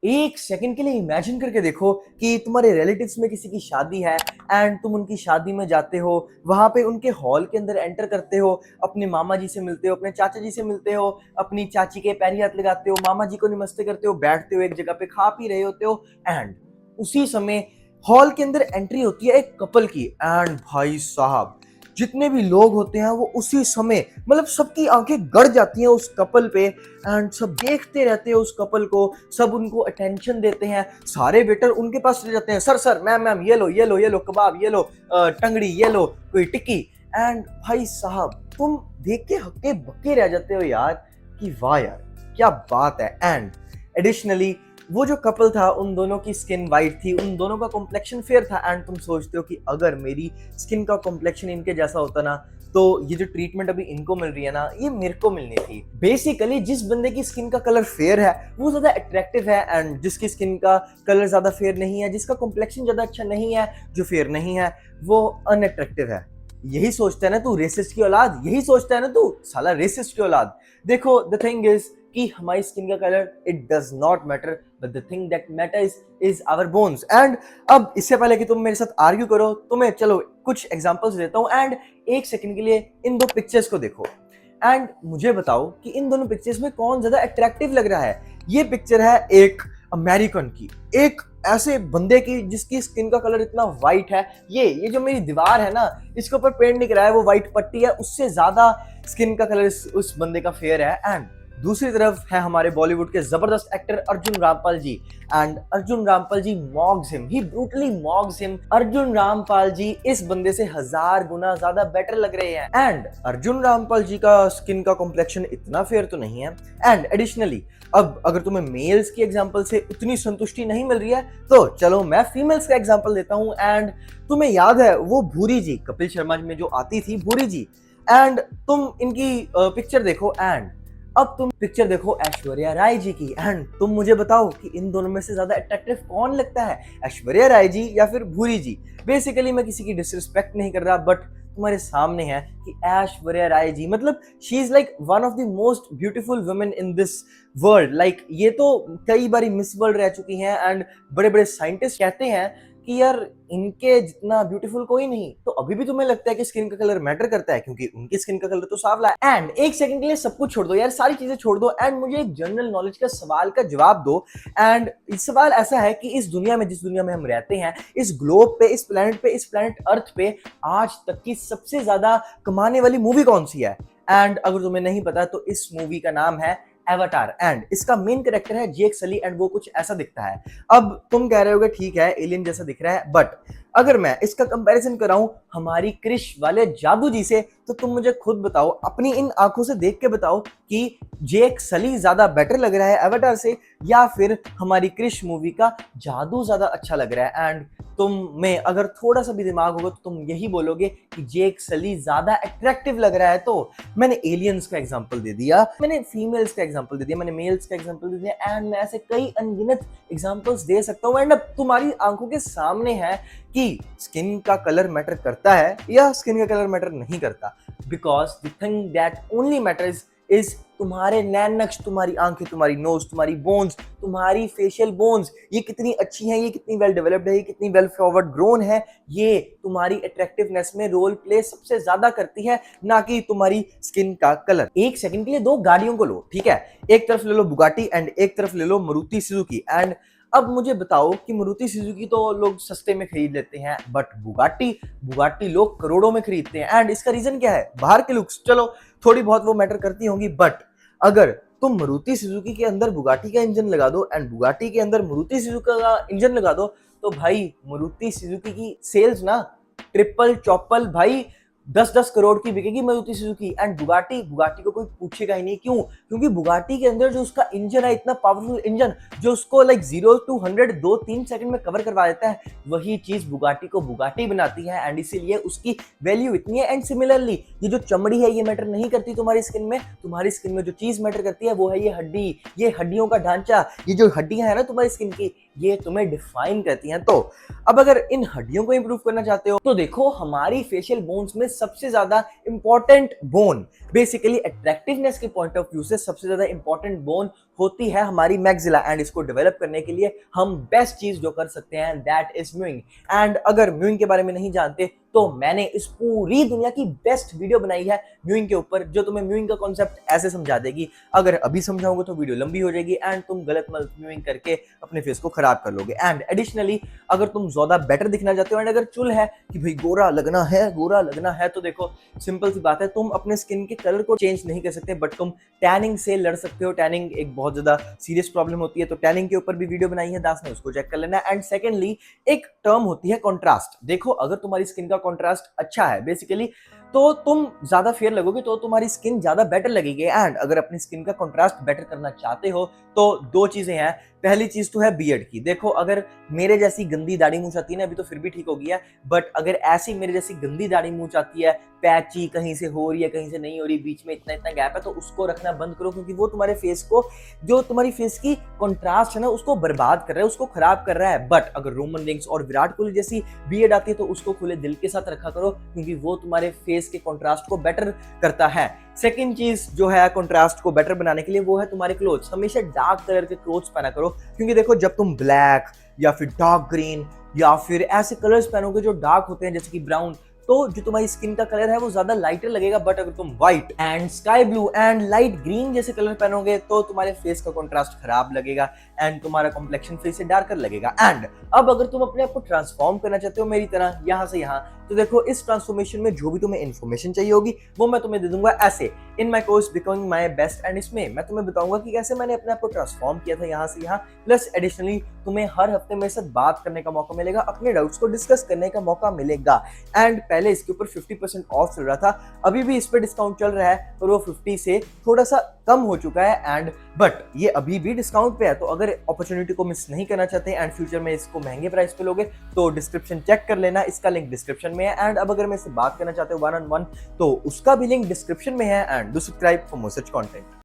एक सेकंड के लिए इमेजिन करके देखो कि तुम्हारे रिलेटिव्स में किसी की शादी है एंड तुम उनकी शादी में जाते हो, वहां पे उनके हॉल के अंदर एंटर करते हो, अपने मामा जी से मिलते हो, अपने चाचा जी से मिलते हो, अपनी चाची के पैरी हाथ लगाते हो, मामा जी को नमस्ते करते हो, बैठते हो एक जगह पे खा पी रहे होते हो एंड उसी समय हॉल के अंदर एंट्री होती है एक कपल की एंड भाई साहब जितने भी लोग होते हैं वो उसी समय मतलब सबकी आंखें गड़ जाती हैं उस कपल पे एंड सब देखते रहते हैं उस कपल को, सब उनको अटेंशन देते हैं, सारे वेटर उनके पास चले जाते हैं, सर सर मैम मैम ये लो ये लो ये लो कबाब ये लो टंगड़ी ये लो कोई टिक्की एंड भाई साहब तुम देख के हक्के बक्के रह जाते हो यार कि वाह यार क्या बात है। एंड एडिशनली वो जो कपल था उन दोनों की स्किन वाइट थी, उन दोनों का कॉम्प्लेक्शन फेयर था एंड तुम सोचते हो कि अगर मेरी स्किन का कॉम्प्लेक्शन इनके जैसा होता ना तो ये जो ट्रीटमेंट अभी इनको मिल रही है ना ये मेरे को मिलनी थी। बेसिकली जिस बंदे की स्किन का कलर फेयर है वो ज्यादा अट्रैक्टिव है एंड जिसकी स्किन का कलर ज्यादा फेयर नहीं है, जिसका कॉम्प्लेक्शन ज्यादा अच्छा नहीं है, जो फेयर नहीं है वो अनअट्रैक्टिव है। यही सोचता है ना तू रेसिस्ट की औलाद, यही सोचता है ना तू साला रेसिस्ट की औलाद। देखो द थिंग इज कि हमारी स्किन का colour it does not matter but the thing that matters is our bones. And अब इससे पहले कि तुम मेरे साथ आर्ग्यू करो तो मैं चलो कुछ एग्जांपल्स देता हूँ एंड एक सेकंड के लिए इन दो पिक्चर्स को देखो एंड मुझे बताओ कि इन दोनों पिक्चर्स में कौन ज्यादा अट्रैक्टिव लग रहा है। ये पिक्चर है एक अमेरिकन की, एक ऐसे बंदे की जिसकी स्किन का कलर इतना व्हाइट है, ये जो मेरी दीवार है ना इसके ऊपर पेंट नहीं करा है वो व्हाइट पट्टी है, उससे ज्यादा स्किन का कलर उस बंदे का फेयर है। एंड दूसरी तरफ है हमारे बॉलीवुड के जबरदस्त actor Arjun Rampal ji and Arjun Rampal ji mocks him, he brutally mocks him. Arjun Rampal ji इस बंदे से 1000 गुना ज्यादा बेटर लग रहे हैं एंड अर्जुन रामपाल जी का स्किन का कॉम्प्लेक्शन इतना फेयर तो नहीं है। एंड एडिशनली अब अगर तुम्हें मेल्स की एग्जांपल से उतनी संतुष्टि नहीं मिल रही है तो चलो मैं फीमेल्स का एग्जांपल देता हूं। एंड तुम्हें याद है वो भूरी जी, कपिल शर्मा में जो आती थी भूरी जी, एंड तुम इनकी पिक्चर देखो एंड अब तुम पिक्चर देखो ऐश्वर्या राय जी की एंड तुम मुझे बताओ कि इन दोनों में से ज्यादा अट्रैक्टिव कौन लगता है, ऐश्वर्या राय जी या फिर भूरी जी। बेसिकली मैं किसी की डिसरिस्पेक्ट नहीं कर रहा बट तुम्हारे सामने है कि ऐश्वर्या राय जी मतलब she is like one of the most beautiful women in this world. Like ये तो कई बार मिस वर्ल्ड रह चुकी हैं एंड बड़े बड़े साइंटिस्ट कहते हैं कि यार इनके जितना ब्यूटीफुल कोई नहीं। तो अभी भी तुम्हें लगता है कि स्किन का कलर मैटर करता है क्योंकि उनकी स्किन का कलर तो सावला है। एंड एक सेकंड के लिए सब कुछ छोड़ दो यार, सारी चीजें छोड़ दो एंड मुझे एक जनरल नॉलेज का सवाल का जवाब दो। एंड इस सवाल ऐसा है कि इस दुनिया में, जिस दुनिया में हम रहते हैं, इस ग्लोब पे, इस प्लेनेट अर्थ पे आज तक की सबसे ज्यादा कमाने वाली मूवी कौन सी है? एंड अगर तुम्हें नहीं पता तो इस मूवी का नाम है एवाटार एंड इसका मेन कैरेक्टर है जेक सली एंड वो कुछ ऐसा दिखता है। अब तुम कह रहे होगे ठीक है एलियन जैसा दिख रहा है बट अगर मैं इसका कंपैरिजन कराऊं हमारी क्रिश वाले जादू जी से तो तुम मुझे खुद बताओ, अपनी इन आंखों से देख के बताओ कि जेक सली ज्यादा बेटर लग रहा है एवाटार से या फिर हमारी क्रिश मूवी का जादू ज्यादा अच्छा लग रहा है। एंड तुम में अगर थोड़ा सा भी दिमाग होगा तो तुम यही बोलोगे कि जेक सली ज्यादा अट्रैक्टिव लग रहा है। तो मैंने एलियंस का एग्जांपल दे दिया, मैंने फीमेल्स का एग्जांपल दे दिया, मैंने मेल्स का एग्जांपल दे दिया एंड मैं ऐसे कई अनगिनत एग्जांपल्स दे सकता हूँ। एंड अब तुम्हारी आंखों के सामने है कि स्किन का कलर मैटर करता है या स्किन का कलर मैटर नहीं करता, because the thing that only matters is तुम्हारे नैन नक्श, तुम्हारी आंखें, तुम्हारी नोज, तुम्हारी बोन्स, तुम्हारी फेशियल बोन्स, ये कितनी अच्छी हैं, ये कितनी वेल डेवलप्ड है, ये कितनी वेल फॉरवर्ड ग्रोन है, ये तुम्हारी अट्रैक्टिवनेस में रोल प्ले सबसे ज्यादा करती है, ना कि तुम्हारी स्किन का कलर। एक सेकंड के लिए दो गाड़ियों को लो, ठीक है, एक तरफ ले लो बुगाटी एंड एक तरफ ले लो मारुति सुजुकी। एंड अब मुझे बताओ कि मारुति सुजुकी तो लोग सस्ते में खरीद लेते हैं बट बुगाटी लोग करोड़ों में खरीदते हैं। एंड इसका रीजन क्या है? बाहर के लुक्स, चलो थोड़ी बहुत वो मैटर करती होंगी बट अगर तुम मारुति सुजुकी के अंदर बुगाटी का इंजन लगा दो एंड बुगाटी के अंदर मारुति सुजुकी का इंजन लगा दो तो भाई मारुति सुजुकी की सेल्स ना ट्रिपल चौपल भाई 10-10 करोड़ की बिकेगी मारुति सुजुकी। एंड बुगाटी को कोई पूछेगा ही नहीं, क्यों? क्योंकि बुगाटी के अंदर जो उसका इंजन है, इतना पावरफुल इंजन जो उसको लाइक 0 to 100 2-3 सेकंड में कवर करवा देता है, वही चीज बुगाटी को बुगाटी बनाती है एंड इसीलिए उसकी वैल्यू इतनी है। एंड सिमिलरली ये जो चमड़ी है ये मैटर नहीं करती तुम्हारी स्किन में, तुम्हारी स्किन में जो चीज मैटर करती है वो है ये हड्डी, ये हड्डियों का ढांचा, ये जो हड्डियां है ना तुम्हारी स्किन की, ये तुम्हें डिफाइन करती हैं। तो अब अगर इन हड्डियों को इंप्रूव करना चाहते हो तो देखो हमारी फेशियल बोन्स में सबसे ज्यादा इंपॉर्टेंट बोन, बेसिकली अट्रैक्टिवनेस के पॉइंट ऑफ व्यू से सबसे ज्यादा इंपॉर्टेंट बोन होती है हमारी मैक्सिला, एंड इसको डेवलप करने के लिए हम बेस्ट चीज जो कर सकते हैं दैट इज म्यूइंग। एंड अगर म्यूइंग के बारे में नहीं जानते तो मैंने इस पूरी दुनिया की बेस्ट वीडियो बनाई है म्यूइंग के ऊपर, जो तुम्हें म्यूइंग का कॉन्सेप्ट ऐसे समझा देगी। अगर अभी समझाऊंगा तो वीडियो लंबी हो जाएगी एंड तुम गलत म्यूइंग करके अपने फेस को खराब कर लोगे। एंड एडिशनली अगर तुम ज्यादा बेटर दिखना चाहते हो एंड अगर चुल है कि भाई गोरा लगना है, तो देखो सिंपल सी बात है, तुम अपने स्किन के कलर को चेंज नहीं कर सकते बट तुम टैनिंग से लड़ सकते हो। टैनिंग एक बहुत ज्यादा सीरियस प्रॉब्लम होती है, तो टैनिंग के ऊपर भी वीडियो बनाई है दास ने, उसको चेक कर लेना। एंड सेकेंडली एक टर्म होती है कॉन्ट्रास्ट। देखो अगर तुम्हारी स्किन का कॉन्ट्रास्ट अच्छा है बेसिकली, तो तुम ज्यादा फेयर लगोगे, तो तुम्हारी स्किन ज्यादा बेटर लगेगी। एंड अगर अपनी स्किन का कॉन्ट्रास्ट बेटर करना चाहते हो तो दो चीजें हैं। पहली चीज तो है बियर्ड की। देखो अगर मेरे जैसी गंदी दाढ़ी मूंछ आती है ना, अभी तो फिर भी ठीक हो गई है, बट अगर ऐसी मेरे जैसी गंदी दाढ़ी मूंछ आती है, पैची कहीं से हो रही है कहीं से नहीं हो रही, बीच में इतना इतना गैप है, तो उसको रखना बंद करो, क्योंकि वो तुम्हारे फेस को, जो तुम्हारी फेस की कॉन्ट्रास्ट है ना, उसको बर्बाद कर रहा है, उसको खराब कर रहा है। बट अगर रोमन रिंग्स और विराट कोहली जैसी बियर्ड आती है तो उसको खुले दिल के साथ रखा करो, क्योंकि वो तुम्हारे फेस के कॉन्ट्रास्ट को बेटर करता है। सेकंड चीज जो है कॉन्ट्रास्ट को बेटर बनाने के लिए, वो है तुम्हारे क्लोथ्स। हमेशा डार्क कलर के क्लोथ्स पहना करो, क्योंकि देखो जब तुम ब्लैक या फिर डार्क ग्रीन या फिर ऐसे कलर्स पहनोगे जो डार्क होते हैं जैसे कि ब्राउन, तो जो तुम्हारी स्किन का कलर है वो ज्यादा लाइटर लगेगा। बट अगर तुम white and sky blue and light green जैसे कलर पहनोगे तो तुम्हारे फेस का कॉन्ट्रास्ट खराब लगेगा एंड तुम्हारा कॉम्प्लेक्शन फेस से डार्कर लगेगा। एंड अब अगर तुम अपने आप को ट्रांसफॉर्म करना चाहते हो मेरी तरह यहाँ से यहाँ, तो देखो इस ट्रांसफॉर्मेशन में जो भी तुम्हें इन्फॉर्मेशन चाहिए होगी वो मैं तुम्हें दे दूंगा ऐसे in my course becoming my best. And इसमें मैं तुम्हें बताऊंगा कि कैसे मैंने अपने आप को ट्रांसफॉर्म किया था यहाँ से यहाँ। प्लस एडिशनली तुम्हें हर हफ्ते मेरे साथ बात करने का मौका मिलेगा, अपने डाउट्स को डिस्कस करने का मौका मिलेगा। एंड पहले इसके ऊपर 50% ऑफ चल रहा था, अभी भी इस पे डिस्काउंट चल रहा है, और वो 50 से थोड़ा सा कम हो चुका है। एंड बट ये अभी भी डिस्काउंट पे है, तो अगर अपॉर्चुनिटी को मिस नहीं करना चाहते एंड फ्यूचर में इसको महंगे प्राइस पे लोगे तो डिस्क्रिप्शन चेक कर लेना, इसका लिंक डिस्क्रिप्शन में है। एंड अब अगर मेरे से बात करना चाहते हो 1-on-1 तो उसका भी लिंक डिस्क्रिप्शन में है। And do subscribe for more such content.